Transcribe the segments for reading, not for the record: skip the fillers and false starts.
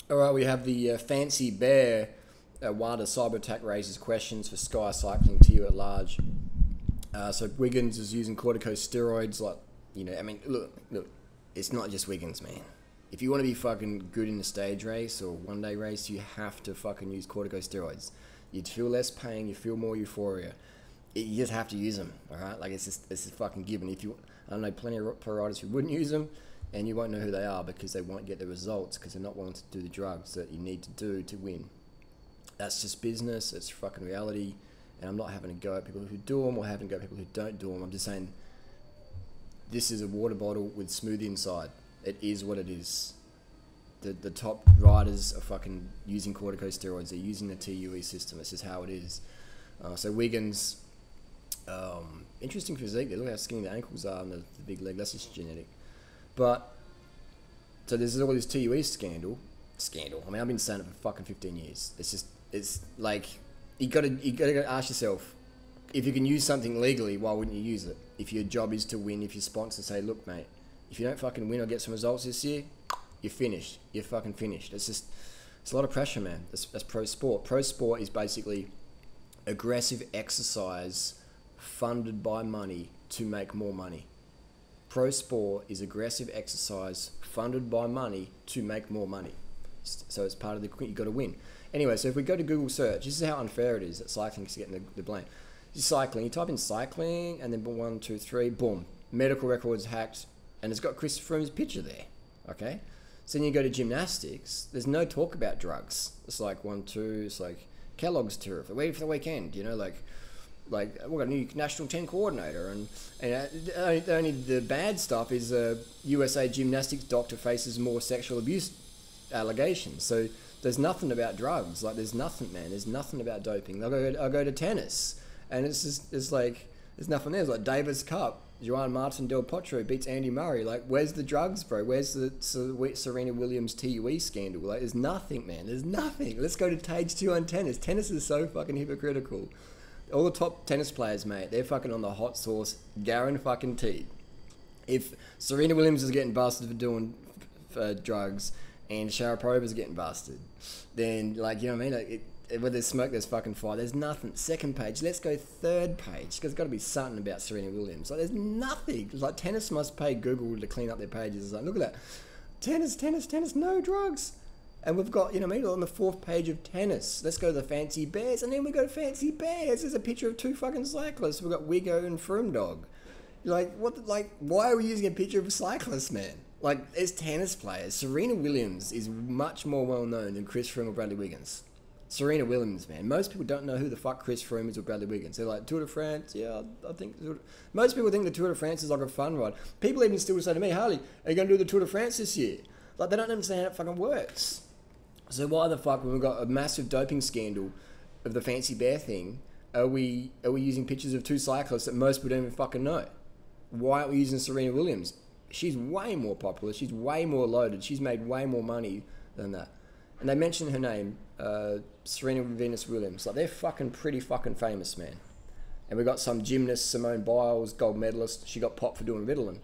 All right, we have the Fancy Bear. Why does cyber attack raises questions for Sky Cycling to you at large? So Wiggins is using corticosteroids, like I mean, look, it's not just Wiggins, man. If you want to be fucking good in a stage race or one day race, you have to fucking use corticosteroids. You'd feel less pain, you feel more euphoria. You just have to use them, all right? Like it's a fucking given. If you, I don't know, plenty of pro riders who wouldn't use them, and you won't know who they are because they won't get the results because they're not willing to do the drugs that you need to do to win. That's just business. It's fucking reality. And I'm not having to go at people who do them or having to go at people who don't do them. I'm just saying this is a water bottle with smoothie inside. It is what it is. The top riders are fucking using corticosteroids. They're using the TUE system. It's just how it is. So Wiggins, interesting physique. Look how skinny the ankles are and the big leg. That's just genetic. But so there's all this TUE scandal. I mean, I've been saying it for fucking 15 years. It's like you gotta ask yourself, if you can use something legally, why wouldn't you use it? If your job is to win, if your sponsors say, look, mate, if you don't fucking win or get some results this year, you're finished. You're fucking finished. It's a lot of pressure, man. That's pro sport. Pro sport is basically aggressive exercise funded by money to make more money. Pro sport is aggressive exercise funded by money to make more money. So it's part of you got to win. Anyway, so if we go to Google search, this is how unfair it is that cycling is getting the blame. Cycling, you type in cycling and then 1, 2, 3, boom, medical records hacked, and it's got Chris Froome's picture there. Okay, so then you go to gymnastics. There's no talk about drugs. It's like 1, 2. It's like Kellogg's tour for the weekend. Like we've got a new national 10 coordinator, and only the bad stuff is USA gymnastics doctor faces more sexual abuse allegations. So there's nothing about drugs. Like there's nothing, man. There's nothing about doping. I'll go to tennis, and it's like there's nothing there. It's like Davis Cup. Juan Martin Del Potro beats Andy Murray. Like, where's the drugs, bro? Where's the Serena Williams TUE scandal? Like, there's nothing, man. There's nothing. Let's go to page 2 on tennis. Tennis is so fucking hypocritical. All the top tennis players, mate, they're fucking on the hot sauce, guaranteed. If Serena Williams is getting busted for doing drugs and Sharapova's getting busted, then, like, you know what I mean? Like, where there's smoke, there's fucking fire. There's nothing. Second page. Let's go third page. Because there's got to be something about Serena Williams. Like, there's nothing. It's like, tennis must pay Google to clean up their pages. It's like, look at that. Tennis, no drugs. And we've got, you know what I mean, on the 4th page of tennis. Let's go to the Fancy Bears. And then we go to Fancy Bears. There's a picture of 2 fucking cyclists. We've got Wiggo and Froome Dog. Like, why are we using a picture of a cyclist, man? Like, as tennis players, Serena Williams is much more well known than Chris Froome or Bradley Wiggins. Serena Williams, man. Most people don't know who the fuck Chris Froome is or Bradley Wiggins. They're like, Tour de France, yeah, I think... Most people think the Tour de France is like a fun ride. People even still say to me, Harley, are you going to do the Tour de France this year? Like, they don't understand how it fucking works. So why the fuck, when we've got a massive doping scandal of the Fancy Bear thing, are we using pictures of 2 cyclists that most people don't even fucking know? Why aren't we using Serena Williams? She's way more popular. She's way more loaded. She's made way more money than that. And they mentioned her name, Serena Venus Williams. Like, they're fucking pretty fucking famous, man. And we got some gymnast, Simone Biles, gold medalist. She got popped for doing Ritalin.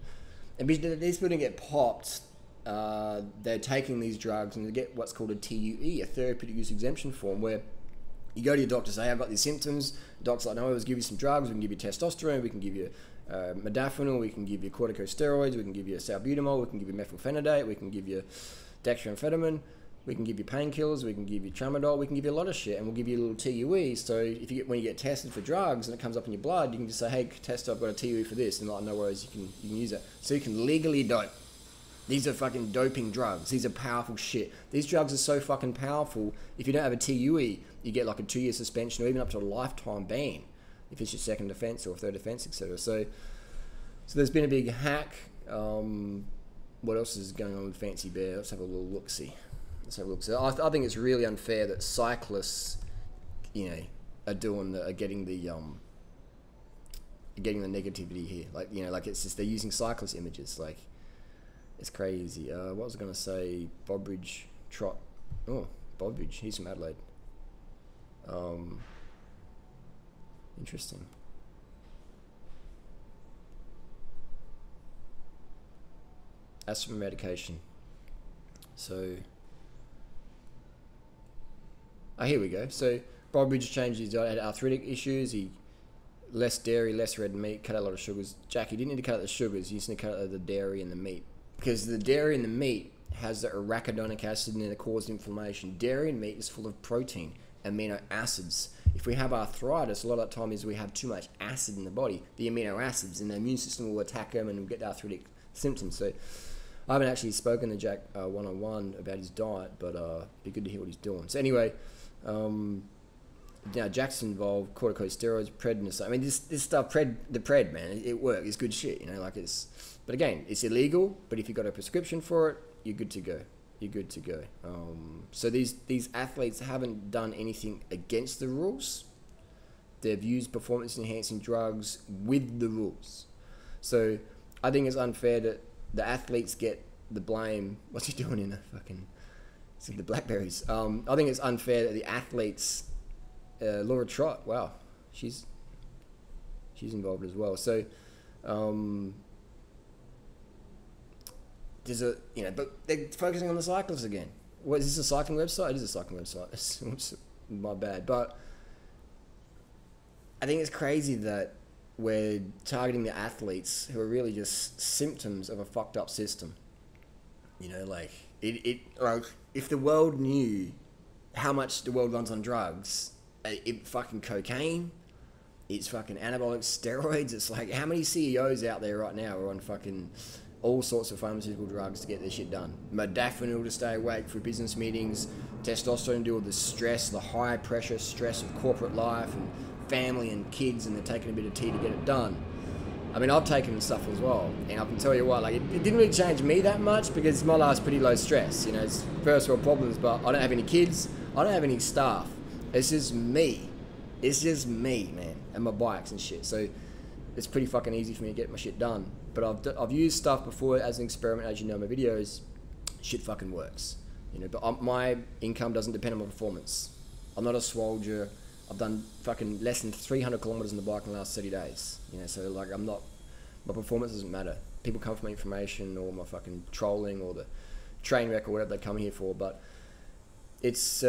And these people didn't get popped. They're taking these drugs and they get what's called a TUE, a therapeutic use exemption form, where you go to your doctor, say, I've got these symptoms. The doctor's like, no, we'll give you some drugs. We can give you testosterone. We can give you modafinil. We can give you corticosteroids. We can give you salbutamol. We can give you methylphenidate. We can give you dextroamphetamine. We can give you painkillers, we can give you tramadol, we can give you a lot of shit, and we'll give you a little TUE. So when you get tested for drugs and it comes up in your blood, you can just say, hey, test, I've got a TUE for this, and like, no worries, you can use it. So you can legally dope. These are fucking doping drugs. These are powerful shit. These drugs are so fucking powerful, if you don't have a TUE, you get like a 2-year suspension or even up to a lifetime ban if it's your second offence or third offence, etc. So there's been a big hack. What else is going on with Fancy Bear? Let's have a little look-see. So I think it's really unfair that cyclists, are getting the negativity here. Like it's just they're using cyclist images. Like, it's crazy. What was I going to say? Bobridge Trot. Oh, Bobridge. He's from Adelaide. Interesting. Asthma medication. So Oh, here we go. So Bobby just changed his diet, had arthritic issues. He less dairy, less red meat, cut out a lot of sugars. Jackie didn't need to cut out the sugars. You just need to cut out the dairy and the meat, because the dairy and the meat has the arachidonic acid in it that causes inflammation. Dairy and meat is full of protein, amino acids. If we have arthritis, a lot of the time is we have too much acid in the body, the amino acids, and the immune system will attack them and we'll get arthritic symptoms. So I haven't actually spoken to Jack one-on-one about his diet, but it'd be good to hear what he's doing. So anyway, now Jack's involved, corticosteroids, prednisone. I mean, this stuff, the pred, man, it works. It's good shit, you know. Like but again, it's illegal. But if you got a prescription for it, you're good to go. You're good to go. So these athletes haven't done anything against the rules. They've used performance-enhancing drugs with the rules. So I think it's unfair that the athletes get the blame. What's he doing in the fucking? See the blackberries. I think it's unfair that the athletes. Laura Trott, wow, she's involved as well. So there's but they're focusing on the cyclists again. What is this, a cycling website? It is a cycling website. Oops, my bad. But I think it's crazy that we're targeting the athletes who are really just symptoms of a fucked up system. You know, like like if the world knew how much the world runs on drugs. It fucking cocaine, it's fucking anabolic steroids. It's like, how many CEOs out there right now are on fucking all sorts of pharmaceutical drugs to get their shit done? Modafinil to stay awake for business meetings, testosterone to deal with the stress, the high pressure stress of corporate life and family and kids, and they're taking a bit of tea to get it done. I mean, I've taken stuff as well, and I can tell you what, like, it didn't really change me that much because my life's pretty low stress. You know, it's first world problems, but I don't have any kids, I don't have any staff. It's just me. It's just me, man, and my bikes and shit. So it's pretty fucking easy for me to get my shit done. But I've used stuff before as an experiment, as you know in my videos. Shit fucking works, you know. But my income doesn't depend on my performance. I'm not a swolger. I've done fucking less than 300 kilometers on the bike in the last 30 days. You know, so like my performance doesn't matter. People come for my information or my fucking trolling or the train wreck or whatever they come here for. But it's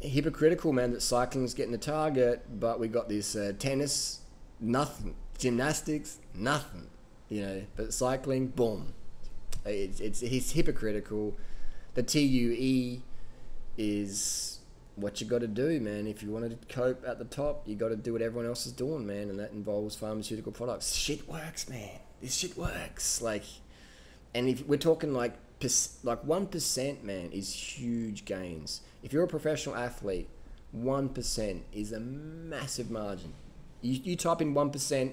hypocritical, man, that cycling's getting the target, but we got this tennis, nothing, gymnastics, nothing, you know, but cycling, boom. It's hypocritical. The TUE is what you got to do, man. If you want to cope at the top, you got to do what everyone else is doing, man, and that involves pharmaceutical products. Shit works, man. This shit works. Like, and if we're talking like 1%, man, is huge gains. If you're a professional athlete, 1% is a massive margin. You type in 1%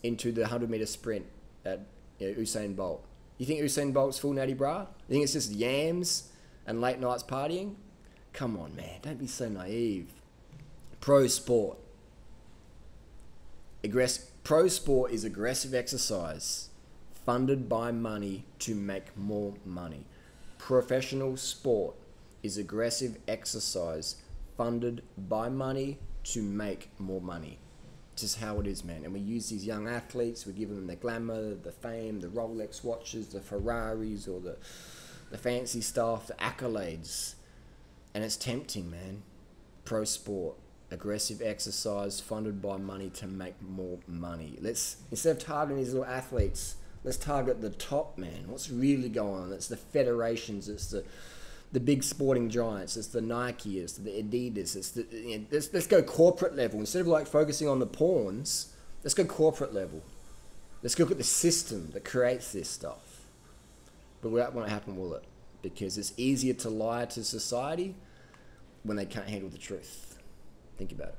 into the 100-meter sprint at Usain Bolt. You think Usain Bolt's full natty bra? You think it's just yams and late nights partying? Come on, man. Don't be so naive. Pro sport. Pro sport is aggressive exercise funded by money to make more money. Professional sport is aggressive exercise funded by money to make more money. Just how it is, man. And we use these young athletes, we give them the glamour, the fame, the Rolex watches, the Ferraris, or the fancy stuff, the accolades. And it's tempting, man. Pro sport, aggressive exercise funded by money to make more money. Instead of targeting these little athletes, let's target the top, man. What's really going on? It's the federations, it's the big sporting giants, it's the Nike, it's the Adidas, let's go corporate level. Instead of like focusing on the pawns, let's go corporate level. Let's look at the system that creates this stuff. But that won't happen, will it? Because it's easier to lie to society when they can't handle the truth. Think about it.